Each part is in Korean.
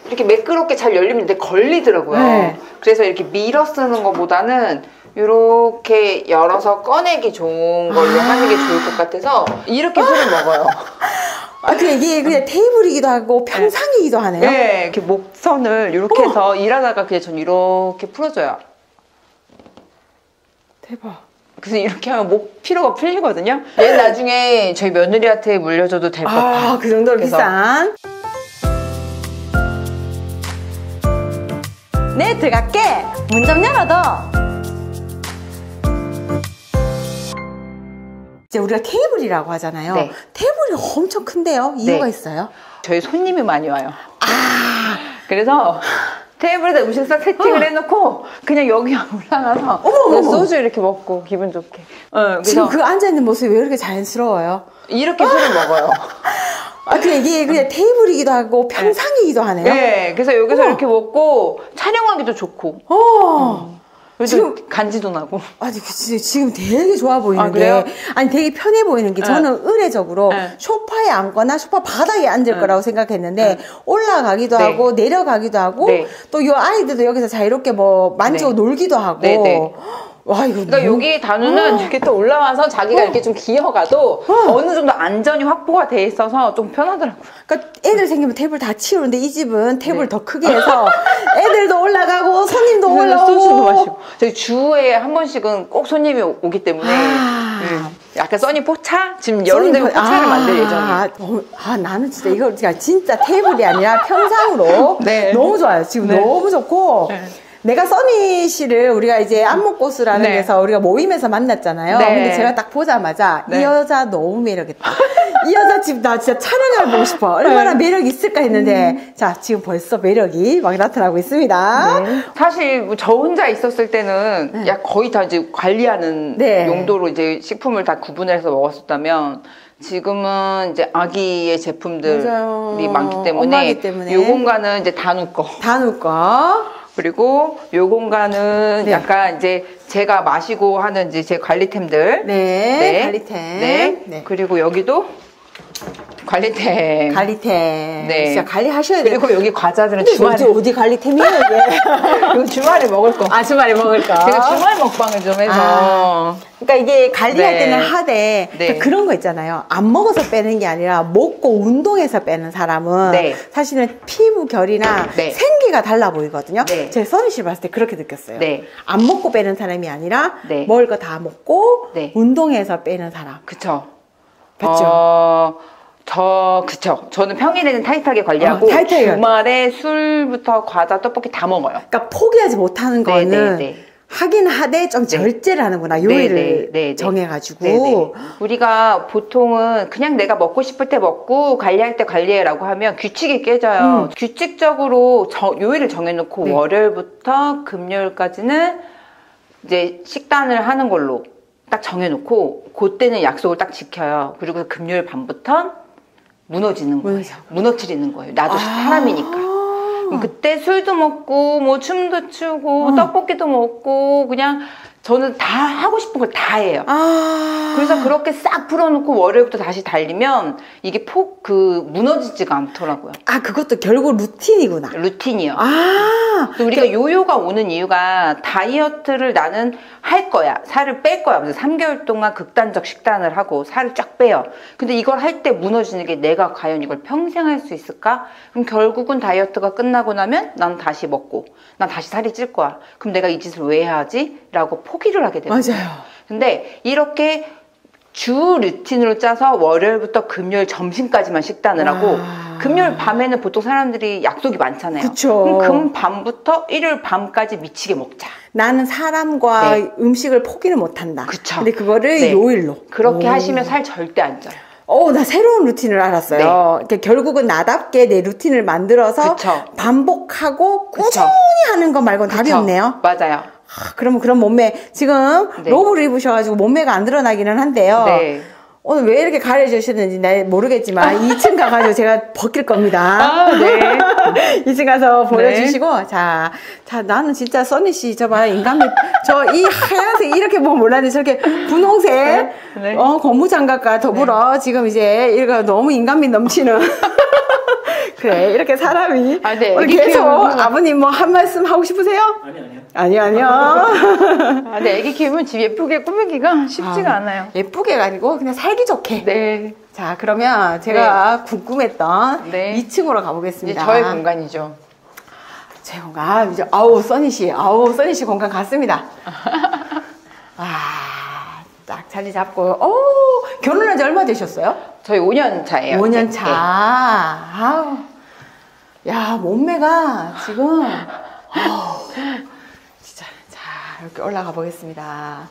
이렇게 매끄럽게 잘 열리는데 걸리더라고요. 네. 그래서 이렇게 밀어 쓰는 것보다는 이렇게 열어서 꺼내기 좋은 걸로 하는 게 좋을 것 같아서 이렇게 술을 먹어요. 이게 그냥 테이블이기도 하고 평상이기도 하네요. 네, 이렇게 목선을 이렇게 해서 일하다가 그냥 전 이렇게 풀어줘요. 대박. 그래서 이렇게 하면 목 피로가 풀리거든요. 얘 나중에 저희 며느리한테 물려줘도 될 것 같아요. 그 정도로 비싼. 네, 들어갈게. 문 좀 열어둬. 이제 우리가 테이블이라고 하잖아요. 네. 테이블이 엄청 큰데요. 이유가 네. 있어요? 저희 손님이 많이 와요. 그래서 테이블에다 음식 싹 세팅을 해놓고 그냥 여기 올라가서 소주 이렇게 먹고 기분 좋게. 지금 그 앉아있는 모습이 왜 이렇게 자연스러워요? 이렇게 술을 먹어요. 이게 그냥 테이블이기도 하고 평상이기도 하네요. 네, 그래서 여기서 이렇게 먹고 촬영하기도 좋고. 지금 간지도 나고. 지금 되게 좋아 보이는 게, 되게 편해 보이는 게, 저는 의례적으로 소파에 앉거나 소파 바닥에 앉을 거라고 생각했는데, 올라가기도 하고, 내려가기도 하고, 또 이 아이들도 여기서 자유롭게 뭐 만지고 놀기도 하고. 와, 이거 그러니까 여기 단우는 이렇게 또 올라와서 자기가 이렇게 좀 기어가도 어느 정도 안전이 확보가 돼 있어서 좀 편하더라고요. 그러니까 애들 생기면 테이블 다 치우는데 이 집은 테이블 더 크게 해서 애들도 올라가고 손님도 올라오고 소주도 마시고. 저희 주에 한 번씩은 꼭 손님이 오기 때문에 약간 써니 포차? 지금 여름 되면 포차를 만들 예정이에요. 나는 진짜 이거 진짜 테이블이 아니라 평상으로 너무 좋아요. 지금 너무 좋고 내가 써니 씨를 우리가 이제 안목고수라는 데서 우리가 모임에서 만났잖아요. 근데 제가 딱 보자마자 이 여자 너무 매력있다. 이 여자 집 나 진짜 촬영을 보고 싶어. 얼마나 매력이 있을까 했는데 자, 지금 벌써 매력이 막 나타나고 있습니다. 사실 뭐 저 혼자 있었을 때는 거의 다 이제 관리하는 용도로 이제 식품을 다 구분해서 먹었었다면 지금은 이제 아기의 제품들이 많기 때문에 요 공간은 이제 단우 거. 그리고 요 공간은 약간 이제 제가 마시고 하는 이제 제 관리템들. 관리템. 그리고 여기도 관리템. 진짜 관리하셔야 돼요. 그리고 여기 과자들은 주말에. 어디 관리템이에요, 이게? 이거 주말에 먹을 거. 주말에 먹을 거. 제가 주말 먹방을 좀 해서. 그러니까 이게 관리할 때는 하되 그러니까 그런 거 있잖아요. 안 먹어서 빼는 게 아니라 먹고 운동해서 빼는 사람은 사실은 피부 결이나 생기가 달라 보이거든요. 제 써니 씨 봤을 때 그렇게 느꼈어요. 안 먹고 빼는 사람이 아니라 먹을 거 다 먹고 운동해서 빼는 사람. 그쵸. 맞죠? 그쵸. 저는 평일에는 타이트하게 관리하고 주말에 술부터 과자, 떡볶이 다 먹어요. 그러니까 포기하지 못하는 거는 하긴 하되 좀 절제를 하는구나. 요일을 정해가지고. 우리가 보통은 그냥 내가 먹고 싶을 때 먹고 관리할 때 관리해라고 하면 규칙이 깨져요. 규칙적으로 요일을 정해놓고 월요일부터 금요일까지는 이제 식단을 하는 걸로 딱 정해놓고 그때는 약속을 딱 지켜요. 그리고 금요일 밤부터 무너지는 거예요. 무너뜨리는 거예요. 나도 사람이니까. 그때 술도 먹고 뭐 춤도 추고 떡볶이도 먹고 그냥 저는 다 하고 싶은 걸 다 해요. 그래서 그렇게 싹 풀어놓고 월요일부터 다시 달리면 이게 무너지지가 않더라고요. 그것도 결국 루틴이구나. 루틴이요. 우리가 요요가 오는 이유가 다이어트를 나는 할 거야. 살을 뺄 거야. 그래서 3개월 동안 극단적 식단을 하고 살을 쫙 빼요. 근데 이걸 할 때 무너지는 게 내가 과연 이걸 평생 할 수 있을까? 그럼 결국은 다이어트가 끝나고 나면 난 다시 먹고 난 다시 살이 찔 거야. 그럼 내가 이 짓을 왜 해야지? 라고 포기를 하게 되는 거예요. 근데 이렇게 주 루틴으로 짜서 월요일부터 금요일 점심까지만 식단을 하고 금요일 밤에는 보통 사람들이 약속이 많잖아요. 그럼 금 밤부터 일요일 밤까지 미치게 먹자. 나는 사람과 음식을 포기를 못한다. 근데 그거를 요일로. 그렇게 하시면 살 절대 안 쪄요. 나 새로운 루틴을 알았어요. 그러니까 결국은 나답게 내 루틴을 만들어서 반복하고 꾸준히 하는 거 말고는 답이 없네요. 맞아요. 그러면 그런 몸매 지금 로브를 입으셔가지고 몸매가 안 드러나기는 한데요. 오늘 왜 이렇게 가려주시는지 난 모르겠지만 2층 가가지고 제가 벗길 겁니다. 2층 가서 보여주시고 자 나는 진짜 써니 씨 저봐 인간미 저 이 하얀색 이렇게 보면 몰랐는데 저렇게 분홍색 고무장갑과 더불어 지금 이제 이거 너무 인간미 넘치는 그래, 이렇게 사람이. 네, 우리 계속 아버님 뭐 한 말씀 하고 싶으세요? 아니요. 네, 애기 키우면 집 예쁘게 꾸미기가 쉽지가 않아요. 예쁘게가 아니고 그냥 살기 좋게. 네. 자, 그러면 제가 궁금했던 2층으로 가보겠습니다. 이제 저의 공간이죠. 제 공간. 이제, 써니 씨 공간 갔습니다. 딱 자리 잡고. 결혼한 지 얼마 되셨어요? 저희 5년 차예요. 5년 차. 야, 몸매가 지금. 진짜. 자, 이렇게 올라가 보겠습니다.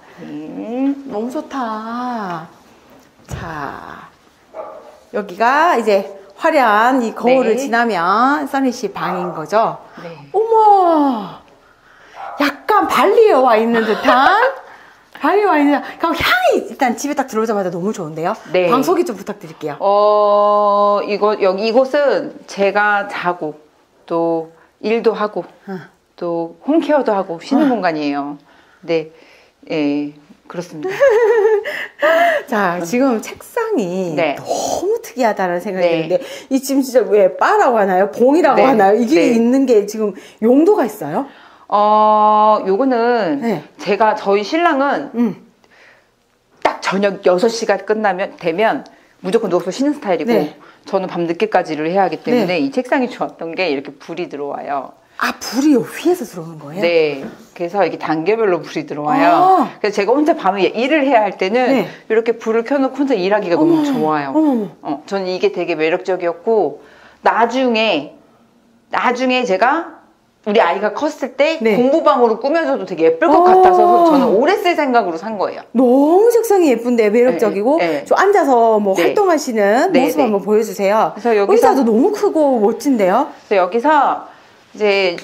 너무 좋다. 자, 여기가 이제 화려한 이 거울을 지나면 써니 씨 방인 거죠? 네. 어머! 약간 발리에 와 있는 듯한? 그럼 향이 일단 집에 딱 들어오자마자 너무 좋은데요? 네. 방 소개 좀 부탁드릴게요. 이곳은 제가 자고, 또 일도 하고, 또 홈케어도 하고 쉬는 공간이에요. 네. 그렇습니다. 자, 지금 책상이 너무 특이하다는 생각이 드는데, 이 지금 진짜 왜 바라고 하나요? 봉이라고 하나요? 이게 있는 게 지금 용도가 있어요? 요거는 저희 신랑은 딱 저녁 6시가 되면 무조건 누워서 쉬는 스타일이고, 저는 밤 늦게까지 일을 해야 하기 때문에 이 책상이 좋았던 게 이렇게 불이 들어와요. 불이 위에서 들어오는 거예요? 네. 그래서 이게 단계별로 불이 들어와요. 그래서 제가 혼자 밤에 일을 해야 할 때는 이렇게 불을 켜놓고 혼자 일하기가 너무 좋아요. 저는 이게 되게 매력적이었고, 나중에 제가 우리 아이가 컸을 때 공부방으로 꾸며줘도 되게 예쁠 것 같아서 저는 오래 쓸 생각으로 산 거예요. 너무 색상이 예쁜데 매력적이고 좀 앉아서 뭐 활동하시는 모습 한번 보여주세요. 그래서 의자도 너무 크고 멋진데요. 그래서 여기서 이제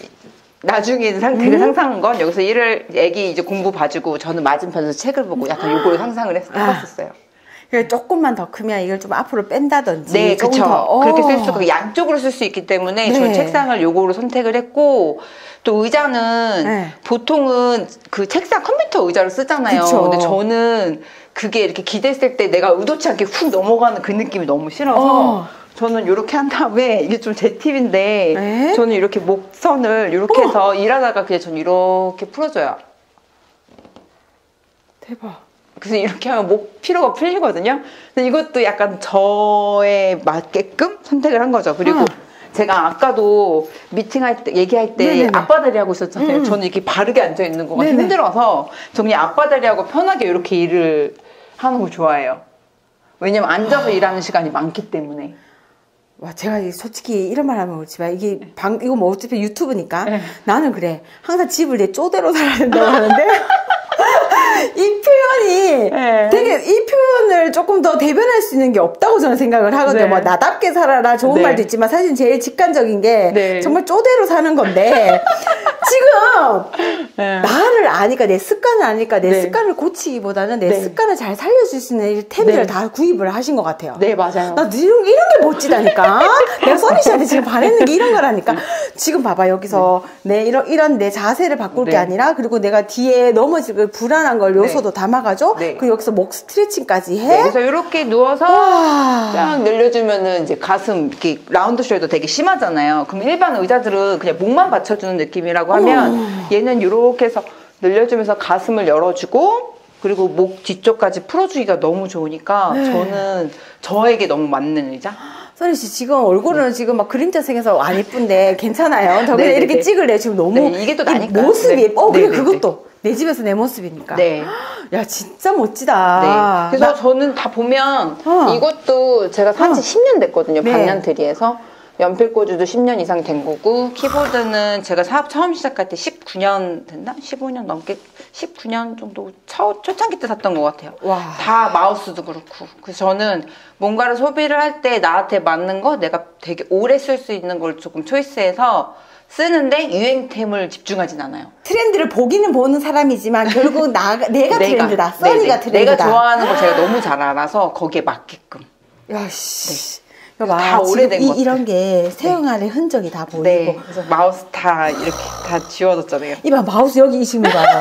나중에 상태를 상상한 건 여기서 애기 이제 공부 봐주고 저는 맞은편에서 책을 보고 약간 요걸 상상을 해봤었어요. 조금만 더 크면 이걸 좀 앞으로 뺀다든지. 네, 그렇죠. 그렇게 쓸 수가 양쪽으로 쓸 수 있기 때문에 저는 책상을 요거로 선택을 했고, 또 의자는 보통은 그 책상 컴퓨터 의자로 쓰잖아요. 그쵸. 근데 저는 그게 이렇게 기댔을 때 내가 의도치 않게 훅 넘어가는 그 느낌이 너무 싫어서 저는 이렇게 한 다음에, 이게 좀 제 팁인데, 저는 이렇게 목선을 이렇게 해서 일하다가 그냥 저는 이렇게 풀어줘요. 대박. 그래서 이렇게 하면 목 피로가 풀리거든요. 근데 이것도 약간 저에 맞게끔 선택을 한 거죠. 그리고 제가 아까도 미팅할 때, 얘기할 때 앞바다리 하고 있었잖아요. 저는 이렇게 바르게 앉아 있는 거가 힘들어서 저 그냥 앞바다리 하고 편하게 이렇게 일을 하는 걸 좋아해요. 왜냐면 앉아서 일하는 시간이 많기 때문에. 제가 솔직히 이런 말 하면 그렇지만 이거 뭐 어차피 유튜브니까 나는 그래. 항상 집을 내 쪼대로 살아야 된다고 하는데 이 표현이 되게 이 표현을 조금 더 대변할 수 있는 게 없다고 저는 생각을 하거든요. 뭐 나답게 살아라 좋은 말도 있지만 사실 제일 직관적인 게 정말 쪼대로 사는 건데 지금 나를 아니까 내 습관을 아니까 내 습관을 고치기보다는 내 습관을 잘 살려줄 수 있는 템들을 다 구입을 하신 것 같아요. 네, 맞아요. 나 이런 게 멋지다니까. 내가 써니 씨한테 지금 바랬는 게 이런 거라니까. 지금 봐봐, 여기서 이런 내 자세를 바꿀 게 아니라, 그리고 내가 뒤에 넘어지고 불안한 걸 요소도 담아가죠. 그리고 여기서 목 스트레칭까지 해. 그래서 이렇게 누워서 쫙 늘려주면은 이제 가슴 이렇게 라운드 숄더 되게 심하잖아요. 그럼 일반 의자들은 그냥 목만 받쳐주는 느낌이라고 하면 얘는 이렇게 해서 늘려주면서 가슴을 열어주고, 그리고 목 뒤쪽까지 풀어주기가 너무 좋으니까 저는 저에게 너무 맞는 의자. 써니 씨 지금 얼굴은 지금 막 그림자 색에서 안 이쁜데 괜찮아요? 저 그냥 이렇게 찍을래. 지금 너무 이게 또 나니까 모습이 그래 그것도 내 집에서 내 모습이니까. 야 진짜 멋지다. 그래서 저는 다 보면 이것도 제가 산지 10년 됐거든요. 반년트리에서. 연필꽂이도 10년 이상 된 거고, 키보드는 제가 사업 처음 시작할 때 19년 됐나? 15년 넘게, 19년 정도 초창기 때 샀던 것 같아요. 다 마우스도 그렇고. 그래서 저는 뭔가를 소비를 할 때 나한테 맞는 거, 내가 되게 오래 쓸 수 있는 걸 조금 초이스해서 쓰는데 유행템을 집중하진 않아요. 트렌드를 보기는 보는 사람이지만 결국 내가 트렌드다. 써니가 트렌드다. 내가 좋아하는 거 제가 너무 잘 알아서 거기에 맞게끔. 야씨. 다 오래된 것 이런 게 세영안의 흔적이 다 보이고. 그래서 마우스 다 이렇게 다 지워졌잖아요. 이봐, 마우스 여기 이 친구 봐요.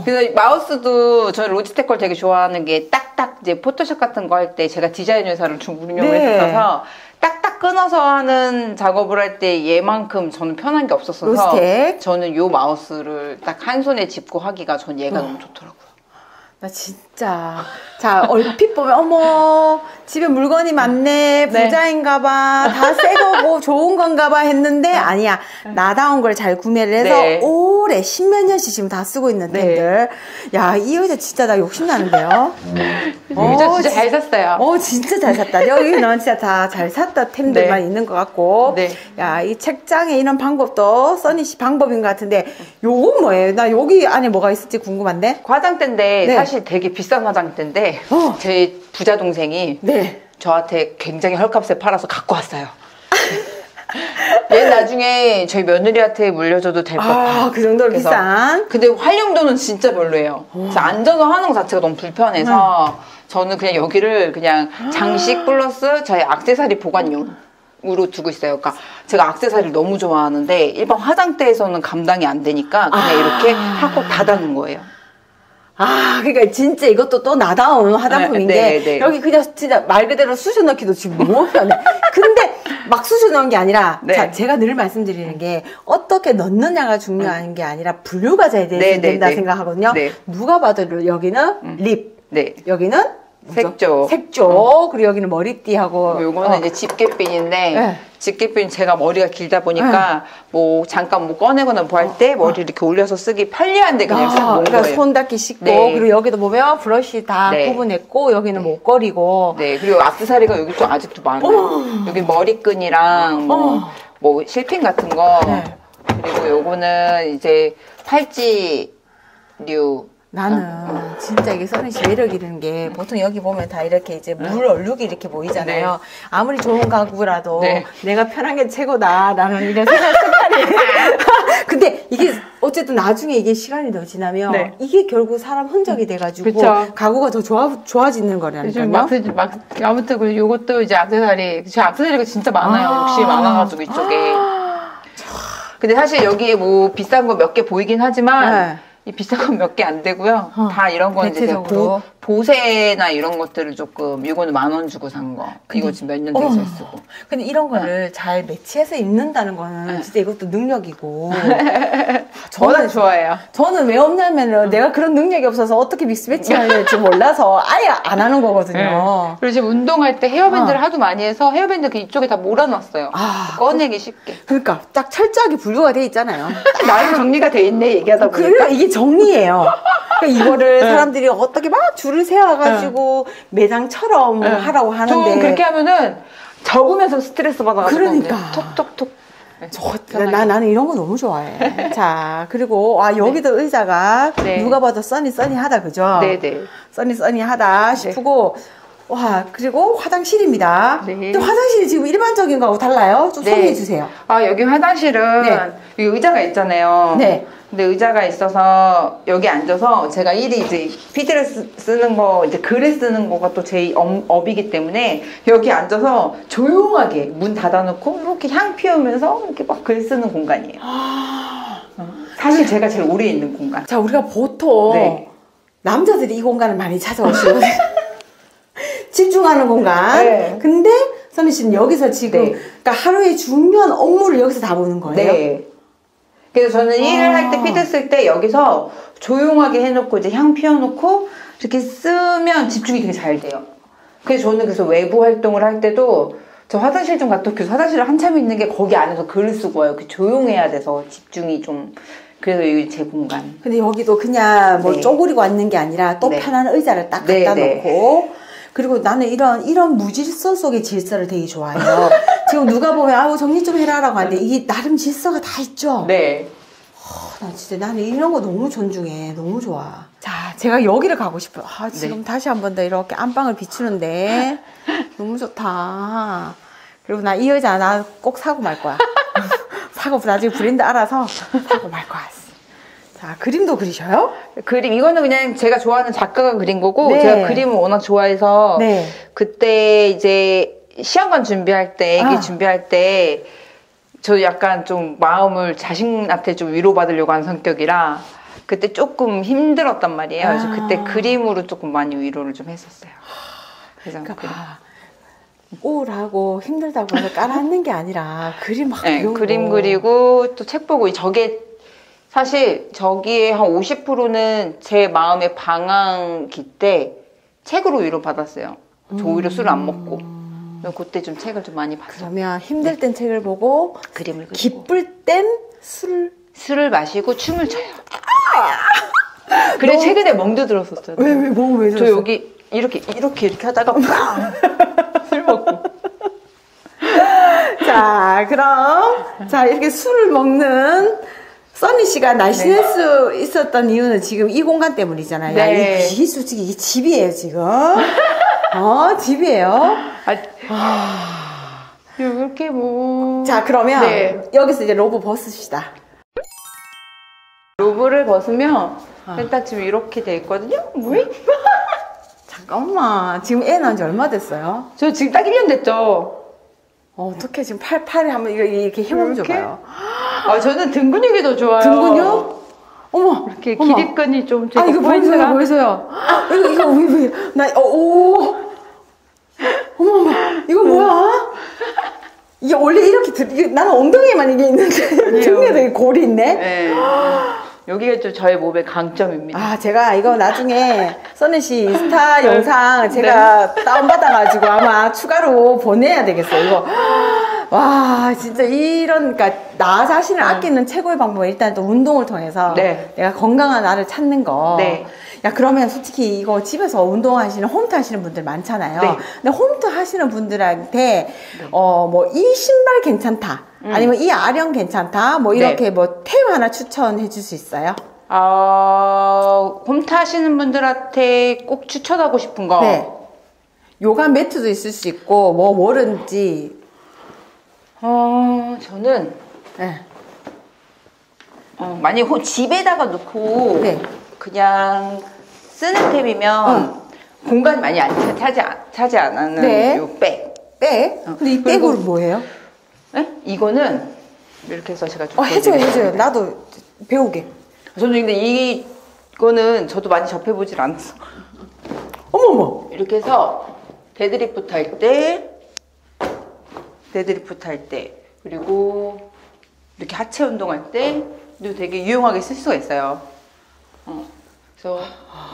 그래서 마우스도 저 로지텍 걸 되게 좋아하는 게 딱딱 이제 포토샵 같은 거 할 때 제가 디자인 회사를 좀 운영을 했어서 끊어서 하는 작업을 할 때 얘만큼 저는 편한 게 없었어서 로스텍. 저는 요 마우스를 딱 한 손에 짚고 하기가 전 얘가 너무 좋더라고요. 나 진짜 자 얼핏 보면 어머 집에 물건이 많네 부자인가봐 다 새 거고 좋은 건가봐 했는데 아니야 나다운 걸 잘 구매를 해서 오래 십몇 년씩 지금 다 쓰고 있는 템들. 야 이 의자 진짜 나 욕심나는데요. 의자 진짜 잘 샀어요. 진짜 잘 샀다. 여기는 진짜 다 잘 샀다 템들만 있는 것 같고. 야 이 책장에 이런 방법도 써니씨 방법인 것 같은데 요건 뭐예요? 나 여기 안에 뭐가 있을지 궁금한데. 화장대인데 사실 되게 비싼 화장대인데 제 부자 동생이 저한테 굉장히 헐값에 팔아서 갖고 왔어요. 얘 나중에 저희 며느리한테 물려줘도 될 것 같아요. 그 정도로 비싼. 근데 활용도는 진짜 별로예요. 그래서 앉아서 하는 거 자체가 너무 불편해서 저는 그냥 여기를 그냥 장식 플러스 저희 액세서리 보관용으로 두고 있어요. 그러니까 제가 액세서리를 너무 좋아하는데 일반 화장대에서는 감당이 안 되니까 그냥 이렇게 하고 닫아놓은 거예요. 그러니까 진짜 이것도 또 나다운 화장품인 게 여기 그냥 진짜 말 그대로 쑤셔 넣기도 지금 너무 편해. 근데 막 쑤셔 넣은 게 아니라 자, 제가 늘 말씀드리는 게 어떻게 넣느냐가 중요한 게 아니라 분류가 잘 된다 생각하거든요. 누가 봐도 여기는 립, 여기는 색조, 그리고 여기는 머리띠하고 요거는 이제 집게핀인데 집게핀 제가 머리가 길다 보니까 뭐 잠깐 뭐 꺼내거나 뭐 할 때 머리 이렇게 올려서 쓰기 편리한데 그냥 싹 놓은 거예요. 손 닦기 쉽고 그리고 여기도 보면 브러쉬 다 구분했고 여기는 목걸이고 그리고 액세서리가 여기 또 아직도 많아요. 여기 머리끈이랑 뭐 실핀 같은 거 그리고 요거는 이제 팔찌류. 나는 진짜 이게 써니씨 매력 있는 게 보통 여기 보면 다 이렇게 이제 물 얼룩이 이렇게 보이잖아요. 아무리 좋은 가구라도 내가 편한 게 최고다라는 이런 생각 습관이. 근데 이게 어쨌든 나중에 이게 시간이 더 지나면 이게 결국 사람 흔적이 돼가지고 가구가 더 좋아지는 거라니까요. 아무튼 그리고 요것도 이제 액세서리. 제 액세서리가 진짜 많아요. 욕심이 많아가지고 이쪽에. 근데 사실 여기에 뭐 비싼 거 몇 개 보이긴 하지만 이 비싼 건 몇 개 안 되고요. 다 이런 건 이제 보세나 이런 것들을 조금 이거는 10,000원 주고 산 거. 이거 지금 몇 년 돼서 쓰고. 근데 이런 거를 잘 매치해서 입는다는 거는 진짜 이것도 능력이고. 저는 좋아해요. 저는 왜 없냐면 내가 그런 능력이 없어서 어떻게 믹스매치해야 될지 몰라서 아예 안 하는 거거든요. 그리고 지금 운동할 때 헤어밴드를 하도 많이 해서 헤어밴드 그 이쪽에 다 몰아놨어요. 꺼내기 쉽게. 그러니까 딱 철저하게 분류가 돼 있잖아요. 나름 정리가 돼 있네 얘기하다 보니까. 그러니까 이게 정리예요. 그러니까 이거를 사람들이 어떻게 막 줄을 세워가지고 매장처럼 하라고 하는데 좀 그렇게 하면은 적으면서 스트레스 받아가지고 그러니까 톡톡톡. 나는 이런 거 너무 좋아해. 자, 그리고 여기도 의자가 누가 봐도 써니하다 그죠? 써니하다 싶고 와, 그리고 화장실입니다. 근데 화장실이 지금 일반적인 거하고 달라요? 좀 소개해 주세요. 여기 화장실은 여기 의자가 있잖아요. 근데 의자가 있어서 여기 앉아서 제가 일이 이제 피드를 쓰는 거, 이제 글을 쓰는 거가 또 제 업이기 때문에 여기 앉아서 조용하게 문 닫아놓고 이렇게 향 피우면서 이렇게 막 글 쓰는 공간이에요. 사실 제가 제일 오래 있는 공간. 자, 우리가 보통 남자들이 이 공간을 많이 찾아오시거든요. 집중하는 공간. 근데 선희 씨는 여기서 지금 그러니까 하루의 중요한 업무를 여기서 다 보는 거예요? 그래서 저는 일을 할 때 피드 쓸 때 여기서 조용하게 해놓고 이제 향 피워놓고 이렇게 쓰면 집중이 되게 잘 돼요. 그래서 저는 그래서 외부 활동을 할 때도 저 화장실 좀 갔다 올게요. 화장실에 한참 있는 게 거기 안에서 글을 쓰고 와요. 조용해야 돼서 집중이 좀. 그래서 이게 제 공간. 근데 여기도 그냥 뭐 쪼그리고 앉는 게 아니라 또 편한 의자를 딱 갖다 놓고 그리고 나는 이런 무질서 속의 질서를 되게 좋아해요. 지금 누가 보면 정리 좀 해라라고 하는데 이게 나름 질서가 다 있죠. 난 진짜 나는 이런 거 너무 존중해. 너무 좋아. 자, 제가 여기를 가고 싶어요. 지금 다시 한 번 더 이렇게 안방을 비추는데 너무 좋다. 그리고 나 이 의자 나 꼭 사고 말 거야. 사고 나중에 브랜드 알아서 사고 말 거야. 자, 그림도 그리셔요? 그림, 이거는 그냥 제가 좋아하는 작가가 그린 거고, 제가 그림을 워낙 좋아해서, 그때 이제 시험관 준비할 때, 애기 준비할 때, 저 약간 좀 마음을 자신한테 좀 위로받으려고 하는 성격이라, 그때 조금 힘들었단 말이에요. 그래서 그때 그림으로 조금 많이 위로를 좀 했었어요. 그래서 우울하고 힘들다고 해서 깔아앉는 게 아니라 그림 막 네, 그림 그리고 또 책 보고 저게 사실 저기에 한 50%는 제 마음의 방황기 때 책으로 위로받았어요. 저 오히려 술을 안 먹고. 그때 좀 책을 좀 많이 봤어요. 그러면 힘들 땐 책을 보고 그림을 그리고 기쁠 땐 술을 마시고 춤을 춰요. 그래 최근에 멍도 들었었어요. 왜 저 여기 이렇게 하다가 빵! 술 먹고. 자, 그럼 자 이렇게 술을 먹는 써니 씨가 날씬할 수 있었던 이유는 지금 이 공간 때문이잖아요. 네. 이게 솔직히 이 집이에요 지금. 집이에요. 이렇게 뭐. 자, 그러면 여기서 이제 로브 벗읍시다. 로브를 벗으면 일단 지금 이렇게 돼 있거든요. 뭐이? 잠깐만, 지금 애 낳은 지 얼마 됐어요? 저 지금 딱 1년 됐죠. 어떻게 지금 팔에 한번 이렇게 힘을 줘봐요. 저는 등 근육이 더 좋아요. 등 근육? 어머, 이렇게 기립근이 좀. 이거 보여줘요. 이거 왜? 어머, 이거 뭐야? 이게 원래 이렇게 나는 엉덩이에만 이게 있는데 등에도 이 골이 있네. 네. 여기가 좀 저의 몸의 강점입니다. 제가 이거 나중에 써니 씨 인스타 영상 제가 다운받아가지고 아마 추가로 보내야 되겠어요. 이거 와 진짜 그러니까 나 자신을 아끼는 최고의 방법은 일단 또 운동을 통해서 내가 건강한 나를 찾는 거. 야, 그러면 솔직히 이거 집에서 운동하시는 홈트 하시는 분들 많잖아요. 근데 홈트 하시는 분들한테 뭐 이 신발 괜찮다. 아니면 이 아령 괜찮다. 뭐 이렇게 뭐 템 하나 추천해 줄 수 있어요? 홈트 하시는 분들한테 꼭 추천하고 싶은 거. 요가 매트도 있을 수 있고 뭐든지. 저는 만약 집에다가 놓고 그냥 쓰는 템이면 공간이 많이 차지 안 하는 요 백. 근데 이 백은 뭐예요? 이거는 이렇게 해서 제가 좀 해줘요. 나도 배우게. 저는 근데 이거는 저도 많이 접해보질 않았어. 어머머. 이렇게 해서 데드리프트 할 때, 그리고 이렇게 하체 운동할 때도 되게 유용하게 쓸 수가 있어요. 그래서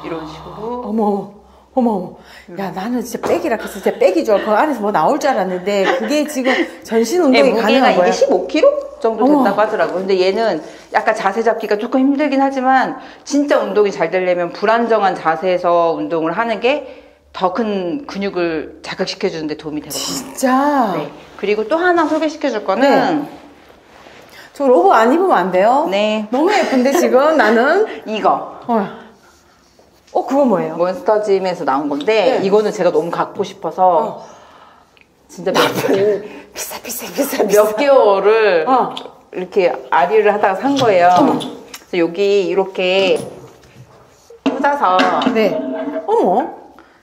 이런 식으로. 어머. 야, 나는 진짜 백이라 해서 진짜 백이 좋아. 그 안에서 뭐 나올 줄 알았는데, 그게 지금 전신 운동이 가능한 거야? 이게 15kg 정도 된다고 하더라고요. 근데 얘는 약간 자세 잡기가 조금 힘들긴 하지만, 진짜 운동이 잘 되려면 불안정한 자세에서 운동을 하는 게 더 큰 근육을 자극시켜주는 데 도움이 되거든요. 진짜? 그리고 또 하나 소개시켜줄 거는, 저 로브 안 입으면 안 돼요? 너무 예쁜데, 지금 나는? 이거. 그거 뭐예요? 몬스터짐에서 나온 건데 이거는 제가 너무 갖고 싶어서 진짜 비싸. 몇 개월을 이렇게 아리를 하다가 산 거예요. 그래서 여기 이렇게 꽂아서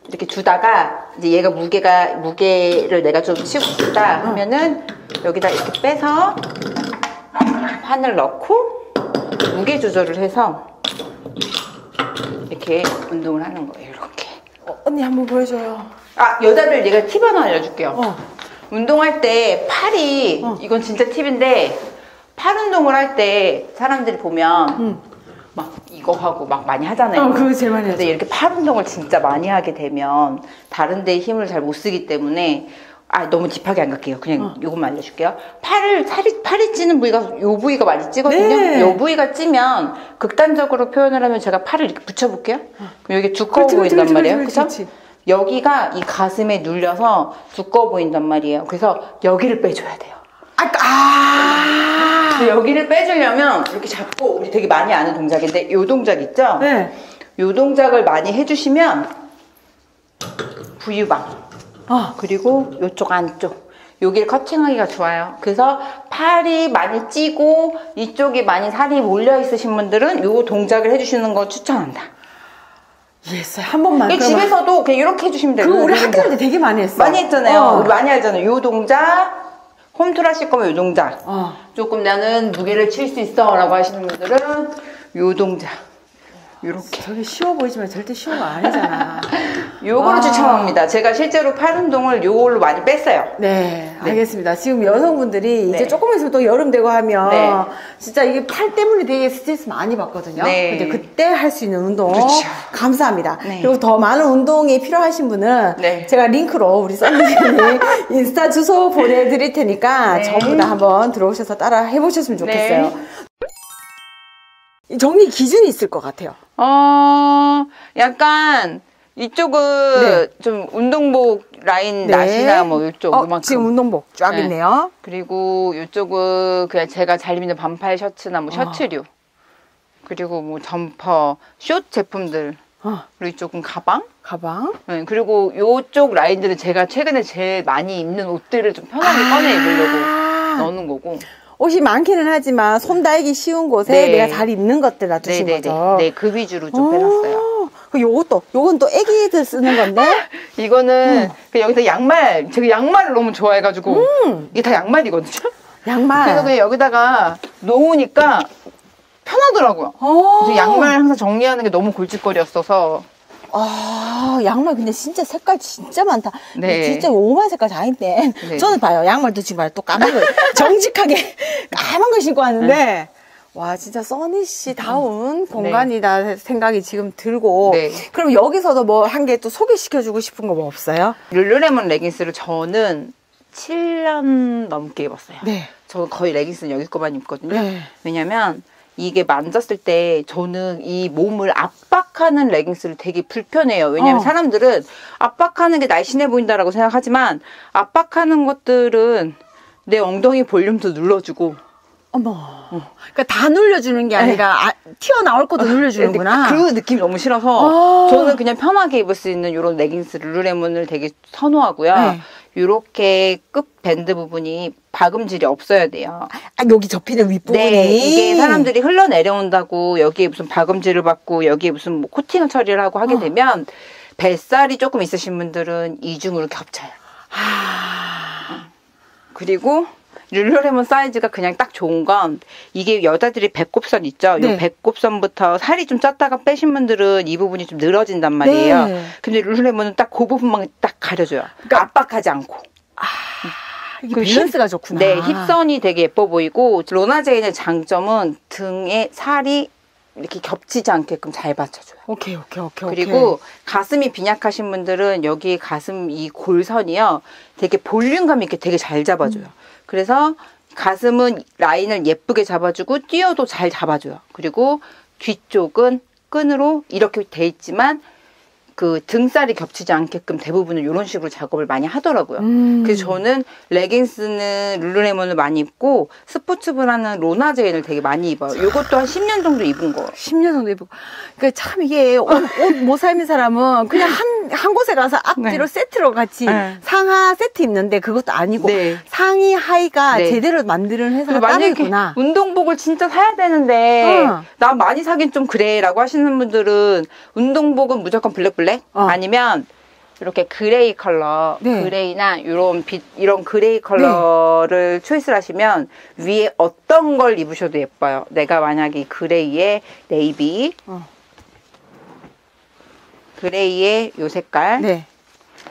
이렇게 두다가 이제 얘가 무게를 내가 좀 치고 싶다 하면은 여기다 이렇게 빼서 판을 넣고 무게 조절을 해서 이렇게 운동을 하는 거예요. 이렇게. 언니 한번 보여줘요. 여자들 얘가 팁 하나 알려줄게요. 운동할 때 팔이 이건 진짜 팁인데 팔 운동을 할 때 사람들이 보면 막 이거 하고 막 많이 하잖아요. 그거 제일 많이 하죠. 근데 이렇게 팔 운동을 진짜 많이 하게 되면 다른 데에 힘을 잘 못 쓰기 때문에 너무 딥하게 안 갈게요. 그냥 요것만 알려줄게요. 팔이 찌는 부위가 요 부위가 많이 찌거든요. 요 부위가 찌면 극단적으로 표현을 하면 제가 팔을 이렇게 붙여볼게요. 그럼 여기 두꺼워 보인단 말이에요. 그렇죠? 여기가 이 가슴에 눌려서 두꺼워 보인단 말이에요. 그래서 여기를 빼줘야 돼요. 여기를 빼주려면 이렇게 잡고 우리 되게 많이 아는 동작인데 요 동작 있죠? 요 동작을 많이 해주시면 부유방 그리고 요쪽 안쪽 여기를 커팅하기가 좋아요. 그래서 팔이 많이 찌고 이쪽이 많이 살이 몰려 있으신 분들은 요 동작을 해주시는 거 추천한다. 한 번만. 집에서도 그냥 이렇게 해주시면 돼요. 그거 우리 학교 때 되게 많이 했어. 많이 했잖아요. 우리 많이 하잖아요. 요 동작 홈트를 하실 거면 요 동작 조금 나는 무게를 칠 수 있어 라고 하시는 분들은 요 동작 요렇게. 저게 쉬워 보이지만 절대 쉬운 거 아니잖아. 요거를 추천합니다. 제가 실제로 팔 운동을 요걸로 많이 뺐어요. 네, 알겠습니다. 지금 여성분들이 이제 조금 있으면 또 여름 되고 하면 진짜 이게 팔 때문에 되게 스트레스 많이 받거든요. 근데 그때 할 수 있는 운동 감사합니다. 그리고 더 많은 운동이 필요하신 분은 제가 링크로 우리 썬님이 인스타 주소 보내드릴 테니까 전부 다 한번 들어오셔서 따라 해보셨으면 좋겠어요. 정리 기준이 있을 것 같아요. 약간 이쪽은 좀 운동복 라인 나시나 뭐 이쪽 요만큼. 지금 운동복 쫙 있네요. 그리고 이쪽은 그냥 제가 잘 입는 반팔 셔츠나 뭐 셔츠류. 그리고 뭐 점퍼, 숏 제품들. 그리고 이쪽은 가방. 네, 그리고 이쪽 라인들은 제가 최근에 제일 많이 입는 옷들을 좀 편하게 꺼내 입으려고 넣는 거고. 옷이 많기는 하지만 손 닿기 쉬운 곳에 내가 잘 입는 것들 놔두신 거죠. 네, 그 위주로 좀 빼놨어요. 요건 또 애기들 쓰는 건데? 이거는 여기서 양말, 제가 양말을 너무 좋아해가지고 이게 다 양말이거든요. 양말. 그래서 그냥 여기다가 놓으니까 편하더라고요. 그래서 양말 항상 정리하는 게 너무 골칫거리였어서. 양말 근데 진짜 색깔 진짜 많다. 진짜 오만 색깔 다 있네. 저는 봐요. 양말도 지금 봐요. 또 까만 거, 정직하게 까만 거 신고 왔는데. 와, 진짜 써니씨 다운 공간이다 생각이 지금 들고. 그럼 여기서도 뭐 한 개 또 소개시켜주고 싶은 거 뭐 없어요? 룰루레몬 레깅스를 저는 7년 넘게 입었어요. 저는 거의 레깅스는 여기 거만 입거든요. 왜냐면 이게 만졌을 때 저는 이 몸을 압박하는 레깅스를 되게 불편해요. 왜냐면 사람들은 압박하는 게 날씬해 보인다라고 생각하지만 압박하는 것들은 내 엉덩이 볼륨도 눌러주고 그러니까 다 눌려주는 게 아니라 튀어나올 것도 눌려주는구나. 그 느낌이 너무 싫어서 저는 그냥 편하게 입을 수 있는 이런 레깅스 룰루레몬을 되게 선호하고요. 이렇게 끝 밴드 부분이 박음질이 없어야 돼요. 여기 접히는 윗부분이. 이게 사람들이 흘러내려온다고 여기에 무슨 박음질을 받고 여기에 무슨 뭐 코팅을 처리를 하고 하게 되면 뱃살이 조금 있으신 분들은 이중으로 겹쳐요. 그리고 룰루레몬 사이즈가 그냥 딱 좋은 건 이게 여자들이 배꼽선 있죠? 이 배꼽선부터 살이 좀 쪘다가 빼신 분들은 이 부분이 좀 늘어진단 말이에요. 근데 룰루레몬은 딱 그 부분만 딱 가려줘요. 그러니까 압박하지 않고. 이게 밸런스가 좋구나. 힙선이 되게 예뻐 보이고 로나제인의 장점은 등에 살이 이렇게 겹치지 않게끔 잘 받쳐줘요. 오케이. 그리고 가슴이 빈약하신 분들은 여기 가슴 이 골선이요. 되게 볼륨감 있게 되게 잘 잡아줘요. 그래서 가슴은 라인을 예쁘게 잡아주고 뛰어도 잘 잡아줘요. 그리고 뒤쪽은 끈으로 이렇게 돼 있지만 그 등살이 겹치지 않게끔 대부분은 이런 식으로 작업을 많이 하더라고요. 그래서 저는 레깅스는 룰루레몬을 많이 입고 스포츠 브라는 로나제인을 되게 많이 입어요. 이것도 한 10년 정도 입은 거. 10년 정도 입고. 그러니까 참 이게 옷 못 삶은 사람은 그냥 한 곳에 가서 앞뒤로 세트로 같이 상하 세트 입는데 그것도 아니고 상의 하의가 제대로 만드는 회사가 따로 있구나. 운동복을 진짜 사야 되는데 나 많이 사긴 좀 그래 라고 하시는 분들은 운동복은 무조건 블랙 아니면 이렇게 그레이 컬러, 그레이나 이런 그레이 컬러를 초이스를 하시면 위에 어떤 걸 입으셔도 예뻐요. 내가 만약에 이 그레이에 네이비, 그레이에 요 색깔,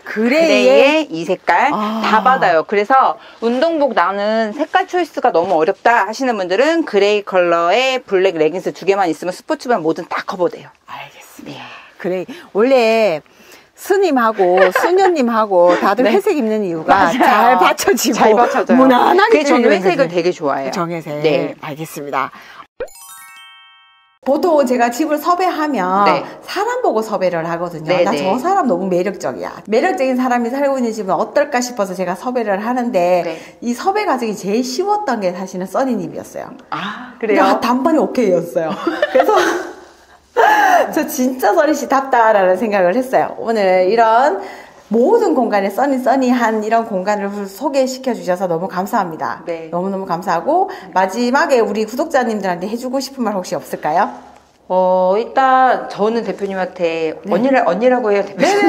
그레이에 이 색깔 다 받아요. 그래서 운동복 나는 색깔 초이스가 너무 어렵다 하시는 분들은 그레이 컬러의 블랙 레깅스 2개만 있으면 스포츠만 뭐든 다 커버돼요. 알겠습니다. 그래 원래 스님하고 수녀님하고 다들 회색 입는 이유가 잘 받쳐지고 잘 받쳐져요. 무난하게 저는 회색을 되게 좋아해요. 정회색. 알겠습니다. 보통 제가 집을 섭외하면 사람 보고 섭외를 하거든요. 나 저 사람 너무 매력적이야. 매력적인 사람이 살고 있는 집은 어떨까 싶어서 제가 섭외를 하는데 이 섭외 과정이 제일 쉬웠던 게 사실은 써니님이었어요. 그래요? 단번에 오케이였어요. 그래서 저 진짜 써니씨답다라는 생각을 했어요. 오늘 이런 모든 공간에 써니한 이런 공간을 소개시켜 주셔서 너무 감사합니다. 너무너무 감사하고 마지막에 우리 구독자님들한테 해주고 싶은 말 혹시 없을까요? 일단 저는 대표님한테 언니라고 해요. 대표님.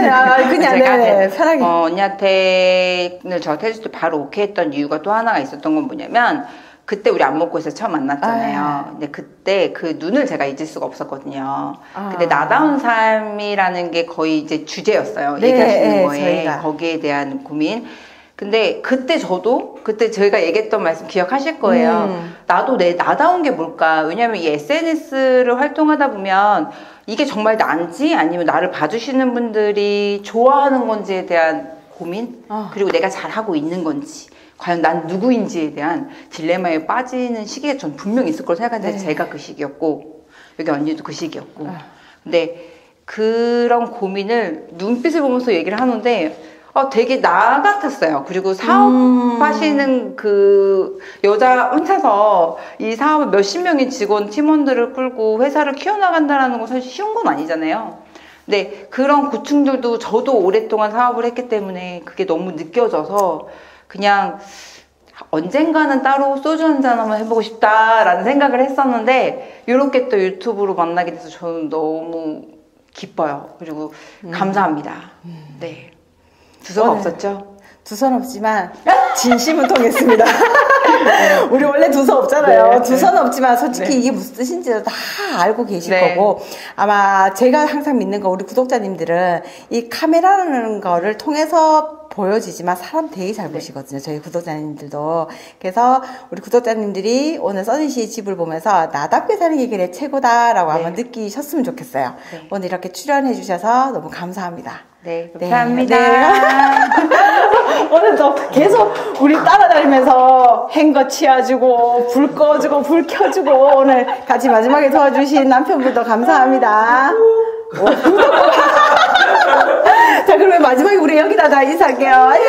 그냥 편하게. 언니한테는 저한테 해줄 때 바로 오케이 했던 이유가 또 하나가 있었던 건 뭐냐면 그때 우리 안목고에서 처음 만났잖아요. 근데 그때 그 눈을 제가 잊을 수가 없었거든요. 근데 나다운 삶이라는 게 거의 이제 주제였어요. 네, 얘기하시는 거에. 저희가. 거기에 대한 고민. 근데 그때 저희가 얘기했던 말씀 기억하실 거예요. 나도 내 나다운 게 뭘까? 왜냐면 이 SNS를 활동하다 보면 이게 정말 난지 아니면 나를 봐주시는 분들이 좋아하는 건지에 대한 고민? 그리고 내가 잘하고 있는 건지. 과연 난 누구인지에 대한 딜레마에 빠지는 시기가 전 분명히 있을 거라고 생각하는데 제가 그 시기였고 여기 언니도 그 시기였고 근데 그런 고민을 눈빛을 보면서 얘기를 하는데 되게 나 같았어요. 그리고 사업하시는 그 여자 혼자서 이 사업을 몇십 명의 팀원들을 끌고 회사를 키워나간다는 건 사실 쉬운 건 아니잖아요. 근데 그런 고충들도 저도 오랫동안 사업을 했기 때문에 그게 너무 느껴져서 그냥 언젠가는 따로 소주 한잔 한번 해보고 싶다라는 생각을 했었는데 이렇게 또 유튜브로 만나게 돼서 저는 너무 기뻐요. 그리고 감사합니다. 네. 두서가 없었죠? 두서는 없지만 진심은 통했습니다. 우리 원래 두서 없잖아요. 두서는 없지만 솔직히 이게 무슨 뜻인지도 다 알고 계실 거고 아마 제가 항상 믿는 거 우리 구독자님들은 이 카메라라는 거를 통해서 보여지지만 사람 되게 잘 보시거든요. 저희 구독자님들도. 그래서 우리 구독자님들이 오늘 써니 씨의 집을 보면서 나답게 사는 게 그래 최고다라고 한번 느끼셨으면 좋겠어요. 오늘 이렇게 출연해 주셔서 너무 감사합니다. 네, 감사합니다. 오늘 또 계속 우리 따라다니면서 헹궈 치워주고 불 꺼주고 불 켜주고 오늘 같이 마지막에 도와주신 남편분도 감사합니다. 자, 그러면 마지막에 우리 여기다가 인사할게요. 안녕!